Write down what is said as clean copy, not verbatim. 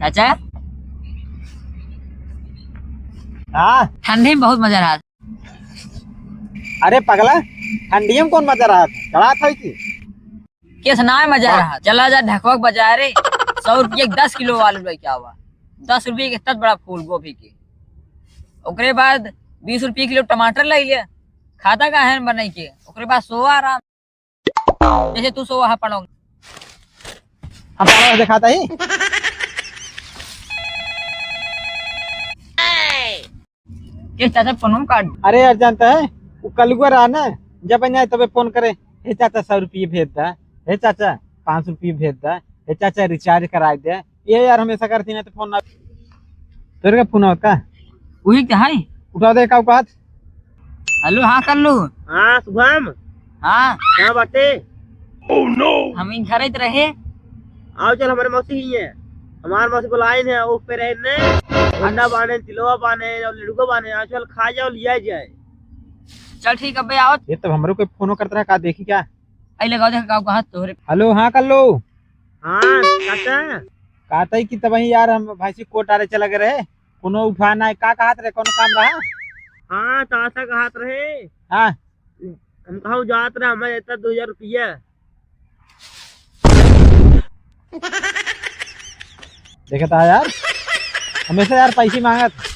चाचा हाँ। ठंडी में बहुत मजा रहा। अरे पगला, ठंडी में कौन मजा रहा था? चढ़ा था की किस नाम में मजा रहा? चला जा ढकवक बाजारे 100 रुपये 10 किलो आलू लेके आवा, 10 रुपये के इतना बड़ा फूल गोभी के। ओकरे बाद 20 रुपये किलो टमाटर ले लिया, खाता का है बनाई के। ओकरे बाद सोआ आराम, जैसे तू सोआ हा पड़ो हम ऐसे खाता ही। किस चाचा पनो काट। अरे यार जानता है वो कलुआ रहा ना, जब जाए तबे फोन करे, हे चाचा 100 रुपये भेज दा, हे चाचा 500 रुपये भेज दा, हे चाचा रिचार्ज करा दे। ये यार हमेशा करती ना तो फोन ना तेरे का फोन होता वही क्या है? उठा दे का बात। हेलो हाँ कर लो। हाँ शुभम, हाँ क्या बाटे? ओह नो, हम इन घर रहे। आओ चल, हमारे मौसी ही है, हमारे मौसी बुलाए ने उस पे रहे ने अंडा बाने, तिलवा बाने और लड्डू बाने। आज चल खा जाओ, लिया जाए। चल ठीक है आओ। ये तो हमरो कोई फोन करता है, का देखी क्या? आई लगाओ देख गाँव का हाथ तोहरे। हेलो हाँ कर लो। हाँ चाचा कहता ही कि तब यार हम भाई से कोट आरे चला गए रहे, कोनो उठाना है का कहत रहे, कोनो काम रहा? हाँ चाचा कहत रहे। हाँ हम कहूँ जात रहे, हमें देता 2000 रुपया। देखा था यार, हमेशा यार पैसे मांगत।